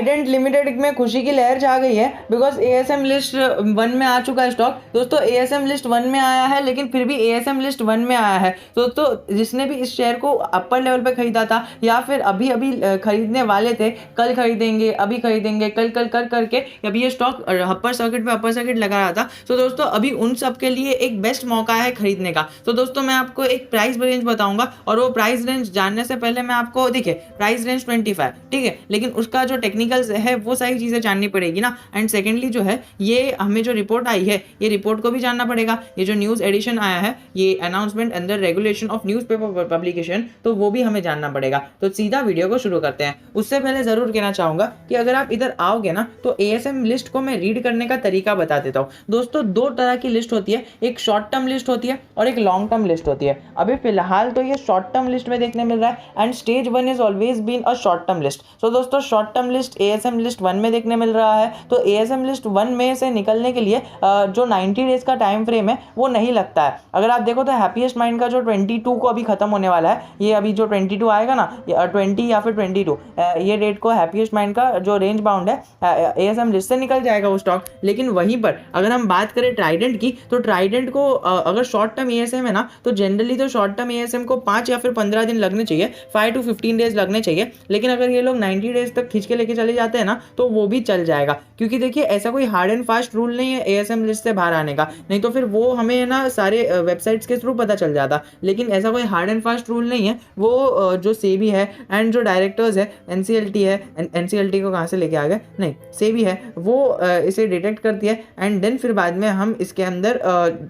Trident limited में खुशी की लहर छा गई है बिकॉज एएसएम लिस्ट 1 में आ चुका है स्टॉक। दोस्तों एएसएम लिस्ट 1 में आया है, लेकिन फिर भी एएसएम लिस्ट 1 में आया है। दोस्तों जिसने भी इस शेयर को अपर लेवल पे खरीदा था या फिर अभी अभी खरीदने वाले थे, कल खरीदेंगे, अभी खरीदेंगे, कल कल कर करके अभी ये स्टॉक अपर सर्किट पे अपर सर्किट लगा रहा था। तो दोस्तों अभी उन सब के लिए एक बेस्ट मौका है खरीदने का। तो दोस्तों मैं आपको एक प्राइस रेंज बताऊंगा, और वो प्राइस रेंज जानने से पहले मैं आपको, देखिए प्राइस रेंज 25, ठीक है, लेकिन उसका जो टेक्निकल्स है वो सारी चीजें जाननी पड़ेगी ना। एंड सेकेंडली जो है, ये हमें जो रिपोर्ट आई है, ये रिपोर्ट को भी जानना पड़ेगा। ये जो न्यूज एडिशन आया है, ये announcement under regulation of newspaper publication, तो वो भी हमें जानना पड़ेगा। तो सीधा वीडियो को शुरू करते हैं। उससे पहले जरूर कहना चाहूंगा कि अगर आप इधर आओगे ना, तो एएसएम लिस्ट को मैं रीड करने का तरीका बता देता हूँ। दोस्तों दो तरह की लिस्ट होती है, एक शॉर्ट टर्म लिस्ट होती है और एक लॉन्ग टर्म लिस्ट होती है। अभी फिलहाल तो ये शॉर्ट टर्म लिस्ट में देखने मिल रहा है, end stage 1 is always been a short term list. So दोस्तों short term list ASM list 1 में देखने मिल रहा है। तो एएसएम लिस्ट 1 में से निकलने के लिए जो 90 डेज का टाइम फ्रेम है वो नहीं लगता है। अगर आप देखो तो हैप्पीएस्ट माइंड का जो 22 को अभी खत्म होने वाला है, ये अभी जो 22 आएगा ना, 20 या फिर 22, ये डेट को हैप्पीएस्ट माइंड का जो रेंज बाउंड है एएसएम लिस्ट से निकल जाएगा वो स्टॉक। लेकिन वहीं पर अगर हम बात करें ट्राइडेंट की, तो ट्राइडेंट को अगर शॉर्ट टर्म एएसएम है ना, तो जनरली तो शॉर्ट टर्म एएसएम को 5 या फिर 15 दिन लगने चाहिए, 5 to 15 डेज लगने चाहिए। लेकिन अगर ये लोग 90 डेज तक खींच के लेके चले जाते हैं ना, तो वो भी चल जाएगा। क्योंकि देखिए ऐसा कोई हार्ड एंड फास्ट रूल नहीं है एएसएम लिस्ट से बाहर आने का, नहीं तो फिर वो हमें ना सारे वेबसाइट्स के थ्रू पता चल जाता। लेकिन ऐसा कोई हार्ड एंड फास्ट रूल नहीं है। वो जो सेबी है एंड जो डायरेक्टर्स है, एनसीएलटी है, एनसीएलटी को कहाँ से लेके आ गए, नहीं सेबी है, वो इसे डिटेक्ट करती है, एंड देन फिर बाद में हम इसके अंदर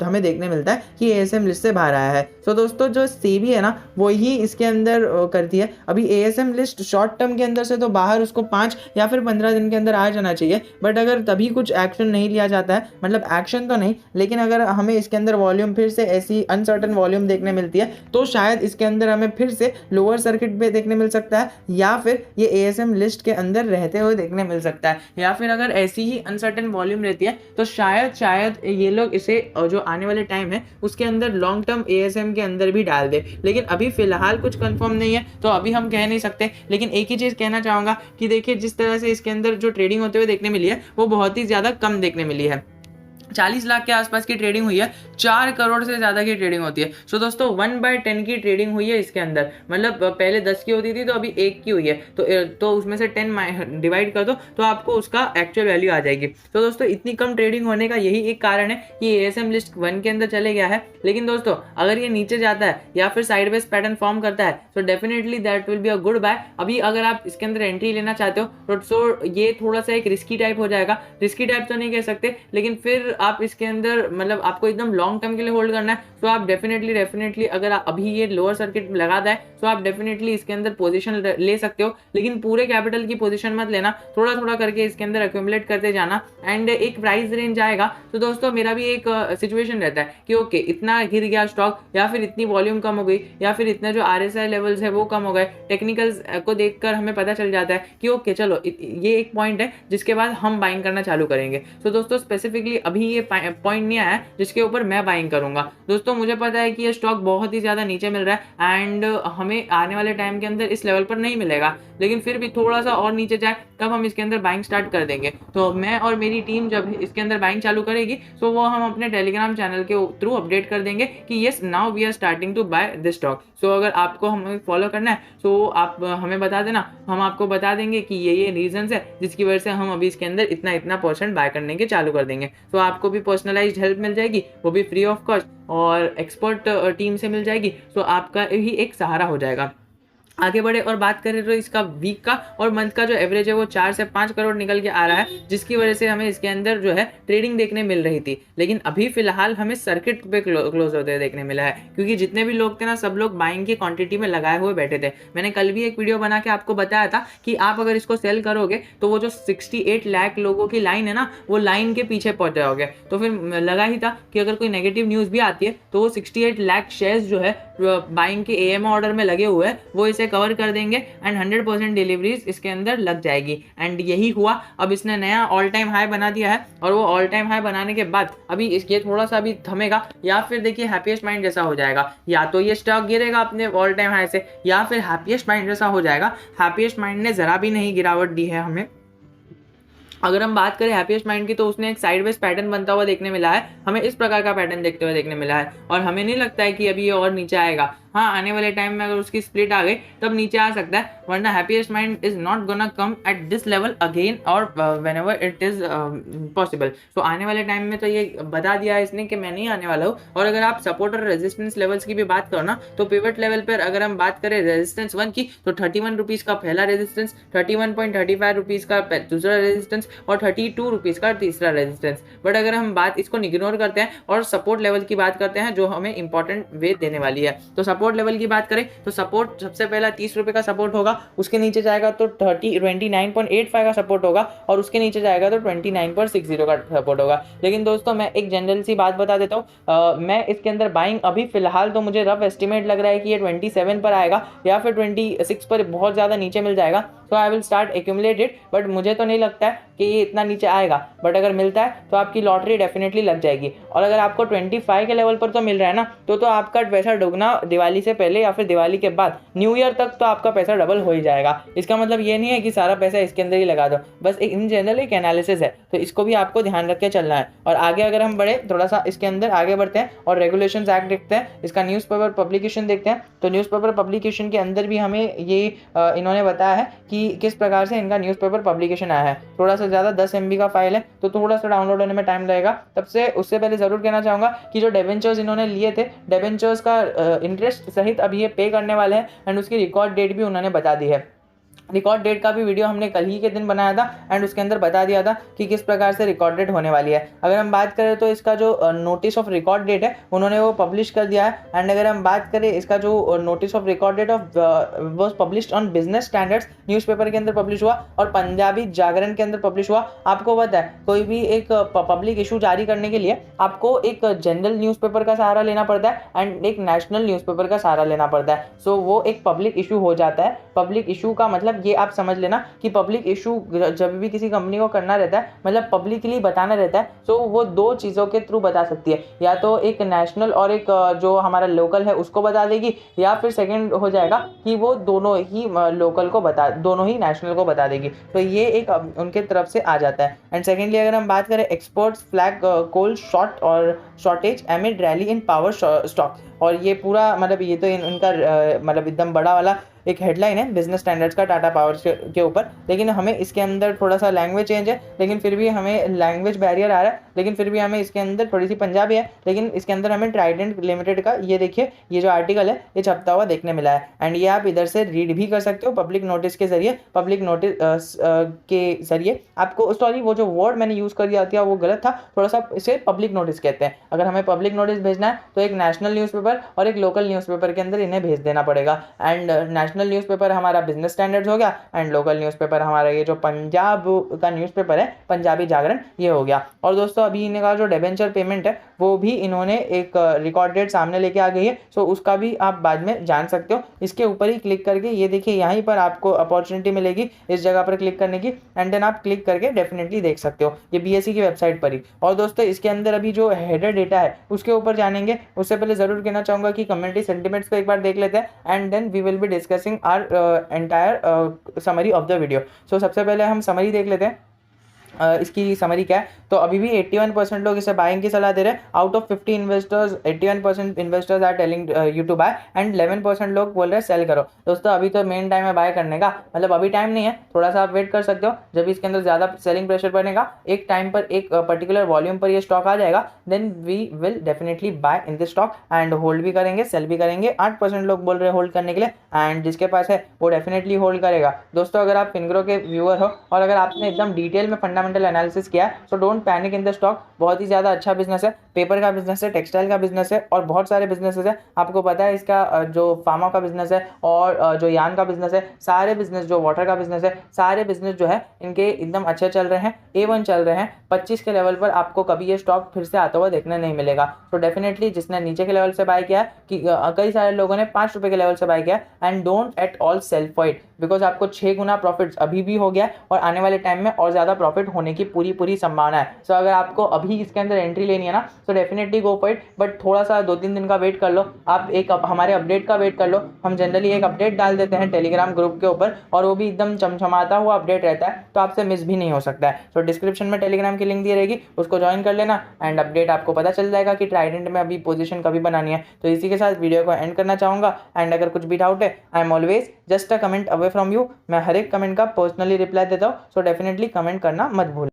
हमें देखने मिलता है कि एएसएम लिस्ट से बाहर आया है। तो दोस्तों जो सेबी है ना, वो ही इसके अंदर करती है। अभी एएसएम लिस्ट शॉर्ट टर्म के अंदर से तो बाहर उसको 5 या फिर 15 दिन के अंदर आ जाना चाहिए। बट अगर तभी कुछ एक्शन नहीं लिया जाता है, मतलब एक्शन तो नहीं, लेकिन अगर हमें इसके अंदर वॉल्यूम फिर से ऐसी अनसर्टन वॉल्यूम देखने मिलती है, तो शायद इसके अंदर हमें फिर से लोअर सर्किट पे देखने मिल सकता है, या फिर ये एएसएम लिस्ट के अंदर रहते हुए देखने मिल सकता है। या फिर अगर ऐसी ही अनसर्टन वॉल्यूम रहती है, तो शायद ये लोग इसे जो आने वाले टाइम है उसके अंदर लॉन्ग टर्म एएसएम के अंदर भी डाल दे। लेकिन अभी फिलहाल कुछ कंफर्म नहीं है, तो अभी हम कह नहीं सकते। लेकिन एक ही चीज कहना चाहूंगा कि देखिए जिस तरह से इसके अंदर जो ट्रेडिंग होते हुए देखने मिली है, वो बहुत ही ज्यादा कम देखने मिली है। 40 लाख के आसपास की ट्रेडिंग हुई है, 4 करोड़ से ज़्यादा की ट्रेडिंग होती है। सो दोस्तों 1/10 की ट्रेडिंग हुई है इसके अंदर, मतलब पहले 10 की होती थी तो अभी 1 की हुई है, तो उसमें से 10 डिवाइड कर दो तो आपको उसका एक्चुअल वैल्यू आ जाएगी। तो दोस्तों इतनी कम ट्रेडिंग होने का यही एक कारण है कि एएसएम लिस्ट 1 के अंदर चले गया है। लेकिन दोस्तों अगर ये नीचे जाता है या फिर साइडवेज पैटर्न फॉर्म करता है, तो definitely that will be a good buy. अभी अगर आप इसके अंदर एंट्री लेना चाहते हो तो ये थोड़ा सा एक रिस्की टाइप हो जाएगा। रिस्की टाइप तो नहीं कह सकते, लेकिन फिर आप इसके अंदर मतलब आपको एकदम लॉन्ग टर्म के लिए होल्ड करना है, तो आप डेफिनेटली अगर आप अभी ये लोअर सर्किट लगा है, तो आप डेफिनेटली इसके अंदर पोजीशन ले सकते हो। लेकिन पूरे कैपिटल की पोजीशन मत लेना, थोड़ा थोड़ा करके इसके अंदर एक्यूमुलेट करते जाना, एंड एक प्राइस रेंज आएगा। तो दोस्तों मेरा भी एक सिचुएशन रहता है कि ओके इतना गिर गया स्टॉक, या फिर इतनी वॉल्यूम कम हो गई, या फिर इतना जो आरएसआई लेवल्स है वो कम हो गए, टेक्निकल्स को देखकर हमें पता चल जाता है कि ओके चलो ये एक पॉइंट है जिसके बाद हम बाइंग करना चालू करेंगे। तो दोस्तों स्पेसिफिकली अभी ये पॉइंट नहीं आया जिसके ऊपर मैं बाइंग करूंगा। दोस्तों मुझे पता है कि ये स्टॉक बहुत ही ज्यादा नीचे मिल रहा है, एंड हमें आने वाले टाइम के अंदर इस लेवल पर नहीं मिलेगा, लेकिन फिर भी थोड़ा सा और नीचे जाए तब हम इसके अंदर बाइंग स्टार्ट कर देंगे। तो मैं और मेरी टीम जब इसके अंदर बाइंग चालू करेगी, तो वो हम अपने टेलीग्राम चैनल के थ्रू अपडेट कर देंगे कि yes now we are starting to buy this stock. So अगर आपको हमें फॉलो करना है तो आप हमें बता देना, हम आपको बता देंगे कि ये रीजंस है जिसकी वजह से हम अभी इसके अंदर इतना % बाय करने के चालू कर देंगे। तो आपको भी पर्सनलाइज्ड हेल्प मिल जाएगी, वो भी फ्री ऑफ कॉस्ट, और एक्सपर्ट टीम से मिल जाएगी, तो आपका ही एक सहारा हो जाएगा। आगे बढ़े और बात करें तो इसका वीक का और मंथ का जो एवरेज है वो 4 से 5 करोड़ निकल के आ रहा है, जिसकी वजह से हमें इसके अंदर जो है ट्रेडिंग देखने मिल रही थी। लेकिन अभी फिलहाल हमें सर्किट पे क्लोज होते हुए देखने मिला है, क्योंकि जितने भी लोग थे ना सब लोग बाइंग की क्वांटिटी में लगाए हुए बैठे थे। मैंने कल भी एक वीडियो बना के आपको बताया था कि आप अगर इसको सेल करोगे तो वो जो 68 लाख लोगों की लाइन है ना, वो लाइन के पीछे पहुंच जाओगे। तो फिर लगा ही था कि अगर कोई नेगेटिव न्यूज भी आती है तो वो 68 लाख शेयर्स जो है बाइंग के एएमओ ऑर्डर में लगे हुए हैं वो इसे कवर कर देंगे, एंड 100% डिलीवरीज इसके अंदर लग जाएगी। एंड यही हुआ, अब इसने नया ऑल टाइम हाई बना दिया है, और वो ऑल टाइम हाई बनाने के बाद अभी ये थोड़ा सा अभी थमेगा, या फिर देखिए हैप्पीएस्ट माइंड जैसा हो जाएगा, या तो ये स्टॉक गिरेगा अपने ऑल टाइम हाई से, या फिर हैप्पीएस्ट माइंड जैसा हो जाएगा। हैप्पीएस्ट माइंड ने जरा भी नहीं गिरावट दी है हमें, अगर हम बात करें हैप्पीएस्ट माइंड की, तो उसने एक साइडवेज पैटर्न बनता हुआ देखने मिला है, हमें इस प्रकार का पैटर्न देखते हुए देखने मिला है, और हमें नहीं लगता है कि अभी ये और नीचे आएगा। हाँ, आने वाले टाइम में अगर उसकी स्प्लिट आ गई तब नीचे आ सकता है, वरना happiest mind is not gonna come at this level again और whenever it is possible. So आने वाले टाइम में तो ये बता दिया है इसने कि मैं नहीं आने वाला हूँ। और अगर आप सपोर्ट और रेजिस्टेंस लेवल्स की भी बात करो ना, तो पिवट लेवल पर अगर हम बात करें रेजिस्टेंस 1 की, तो 31 रुपीज का पहला रेजिस्टेंस, 31.35 रुपीज का दूसरा रेजिस्टेंस और 32 रुपीज का तीसरा रेजिस्टेंस। बट अगर हम बात इसको इग्नोर करते हैं और सपोर्ट लेवल की बात करते हैं, जो हमें इंपॉर्टेंट वे देने वाली है, तो सपोर्ट लेवल की बात करें तो सपोर्ट सबसे पहला 30 रुपए का सपोर्ट होगा, उसके नीचे जाएगा तो 29.85 का सपोर्ट होगा, और उसके नीचे जाएगा तो 29.60 का सपोर्ट होगा। लेकिन दोस्तों मैं एक जनरल सी बात बता देता हूँ, मैं इसके अंदर बाइंग अभी फिलहाल तो मुझे रफ एस्टिमेट लग रहा है कि ये 27 पर आएगा या फिर 26 पर बहुत ज़्यादा नीचे मिल जाएगा, so I will start accumulate it. But मुझे तो नहीं लगता है कि ये इतना नीचे आएगा, बट अगर मिलता है तो आपकी लॉटरी डेफिनेटली लग जाएगी। और अगर आपको 25 के लेवल पर तो मिल रहा है ना, तो आपका पैसा दुगना दिवाली से पहले या फिर दिवाली के बाद न्यू ईयर तक तो आपका पैसा डबल हो ही जाएगा। इसका मतलब ये नहीं है कि सारा पैसा इसके अंदर ही लगा दो, बस एक इन जनरल एक एनालिसिस है, तो इसको भी आपको ध्यान रख के चलना है। और आगे अगर हम बढ़े थोड़ा सा इसके अंदर आगे बढ़ते हैं और रेगुलेशंस एक्ट देखते हैं, इसका न्यूज़पेपर पब्लिकेशन देखते हैं, तो न्यूज़पेपर पब्लिकेशन के अंदर भी हमें ये इन्होंने बताया है कि किस प्रकार से इनका न्यूज़पेपर पब्लिकेशन आया है। थोड़ा सा ज़्यादा 10 MB का फाइल है, तो थोड़ा सा डाउनलोड होने में टाइम लगेगा। तब से उससे पहले ज़रूर कहना चाहूँगा कि जो डिबेंचर्स इन्होंने लिए थे, डिबेंचर्स का इंटरेस्ट सहित अभी ये पे करने वाले हैं, एंड उसकी रिकॉर्ड डेट भी उन्होंने बता दी है। रिकॉर्ड डेट का भी वीडियो हमने कल ही के दिन बनाया था, एंड उसके अंदर बता दिया था कि किस प्रकार से रिकॉर्ड डेट होने वाली है। अगर हम बात करें तो इसका जो नोटिस ऑफ रिकॉर्ड डेट है उन्होंने वो पब्लिश कर दिया है। एंड अगर हम बात करें इसका जो notice of record date of was published on business standards newspaper के अंदर पब्लिश हुआ और पंजाबी जागरण के अंदर पब्लिश हुआ। आपको पता है कोई भी एक पब्लिक इशू जारी करने के लिए आपको एक जनरल न्यूज़पेपर का सहारा लेना पड़ता है एंड एक नेशनल न्यूज़पेपर का सहारा लेना पड़ता है। सो वो एक पब्लिक इशू हो जाता है। पब्लिक इशू का मतलब ये आप समझ लेना कि पब्लिक इशू जब भी किसी कंपनी को करना रहता है, मतलब पब्लिकली बताना रहता है, तो वो दो चीज़ों के थ्रू बता सकती है, या तो एक नेशनल और एक जो हमारा लोकल है उसको बता देगी, या फिर सेकंड हो जाएगा कि वो दोनों ही लोकल को बता, दोनों ही नेशनल को बता देगी। तो ये एक उनके तरफ से आ जाता है। एंड सेकेंडली अगर हम बात करें एक्सपोर्ट्स फ्लैग कोल शॉर्ट और शॉर्टेज एमिड रैली इन पावर स्टॉक, और ये पूरा मतलब ये तो इनका मतलब एकदम बड़ा वाला एक हेडलाइन है बिजनेस स्टैंडर्ड्स का टाटा पावर के ऊपर। लेकिन हमें इसके अंदर थोड़ा सा लैंग्वेज चेंज है, लेकिन फिर भी हमें लैंग्वेज बैरियर आ रहा है, लेकिन फिर भी हमें इसके अंदर थोड़ी सी पंजाबी है, लेकिन इसके अंदर हमें ट्राइडेंट लिमिटेड का ये देखिए ये जो आर्टिकल है ये छपता हुआ देखने मिला है। एंड ये आप इधर से रीड भी कर सकते हो पब्लिक नोटिस के जरिए। पब्लिक नोटिस के जरिए आपको, सॉरी वो जो वर्ड मैंने यूज़ कर दिया था वो गलत था, थोड़ा सा इसे पब्लिक नोटिस कहते हैं। अगर हमें पब्लिक नोटिस भेजना है तो एक नेशनल न्यूज़पेपर और एक लोकल न्यूज़पेपर के अंदर इन्हें भेज देना पड़ेगा। एंड नेशनल न्यूज़पेपर हमारा बिजनेस स्टैंडर्ड्स हो गया, एंड लोकल न्यूज़पेपर हमारा ये जो पंजाब का न्यूज़पेपर है पंजाबी जागरण ये हो गया। और दोस्तों अभी इनका जो डिबेंचर पेमेंट है वो भी इन्होंने एक रिकॉर्ड डेट सामने लेके आ गई है, सो उसका भी आप बाद में जान सकते हो। इसके ऊपर ही क्लिक करके ये देखिए यहीं पर आपको अपॉर्चुनिटी मिलेगी इस जगह पर क्लिक करने की, एंड देन आप क्लिक करके डेफिनेटली देख सकते हो ये BSE की वेबसाइट पर ही। और दोस्तों इसके अंदर अभी जो हेडर डेटा है उसके ऊपर जानेंगे, उससे पहले जरूर कहना चाहूंगा कि कम्युनिटी सेंटिमेंट्स को एक बार देख लेते हैं, and then we will be discussing our entire summary of the video. So सबसे पहले हम समरी देख लेते हैं। इसकी समरी क्या है, तो अभी भी 81% लोग इसे बाइंग की सलाह दे रहे हैं। Out of 50 investors 81% investors are telling you to buy, and 11% लोग बोल रहे हैं सेल करो। दोस्तों अभी तो मेन टाइम है बाय करने का, मतलब अभी टाइम नहीं है, थोड़ा सा आप वेट कर सकते हो। जब इसके अंदर ज़्यादा सेलिंग प्रेशर बनेगा, एक टाइम पर एक पर्टिकुलर वॉल्यूम पर ये स्टॉक आ जाएगा, then we will definitely buy in this stock and hold भी करेंगे, सेल भी करेंगे। 8% लोग बोल रहे हैं होल्ड करने के लिए, एंड जिसके पास है वो डेफिनेटली होल्ड करेगा। दोस्तों अगर आप फिनग्रो के व्यूअर हो और अगर आपने एकदम डिटेल में फंडामेंटल एनालिसिस किया है, so don't panic in the stock. बहुत ही ज़्यादा अच्छा बिजनेस है, पेपर का बिजनेस है, टेक्सटाइल का बिजनेस है, और बहुत सारे बिजनेसेस है। आपको पता है इसका जो फार्मा का बिजनेस है और जो यान का बिजनेस है, सारे बिजनेस, जो वाटर का बिजनेस है, सारे बिजनेस जो है इनके एकदम अच्छे चल रहे हैं, A1 चल रहे हैं। 25 के लेवल पर आपको कभी ये स्टॉक फिर से आता हुआ देखने नहीं मिलेगा। तो डेफिनेटली जिसने नीचे के लेवल से बाय किया है, कि कई सारे लोगों ने 5 रुपये के लेवल से बाय किया, and don't at all sell for it, because आपको 6 गुना प्रॉफिट अभी भी हो गया और आने वाले टाइम में और ज़्यादा प्रॉफिट होने की पूरी संभावना है। सो अगर आपको अभी इसके अंदर एंट्री लेनी है ना, तो definitely go for it, but थोड़ा सा 2-3 दिन का वेट कर लो आप, एक हमारे अपडेट का वेट कर लो। हम जनरली एक अपडेट डाल देते हैं टेलीग्राम ग्रुप के ऊपर, और वो भी एकदम चमचमाता हुआ अपडेट रहता है, तो आपसे मिस भी नहीं हो सकता है। तो डिस्क्रिप्शन में टेलीग्राम की लिंक दी रहेगी, उसको ज्वाइन कर लेना एंड अपडेट आपको पता चल जाएगा कि ट्राइडेंट में अभी पोजीशन कभी बनानी है। तो इसी के साथ वीडियो को एंड करना चाहूँगा, एंड अगर कुछ भी डाउट है, I am always just a comment away from you. मैं हर एक कमेंट का पर्सनली रिप्लाई देता हूँ, सो डेफिनेटली कमेंट करना मत भूलना।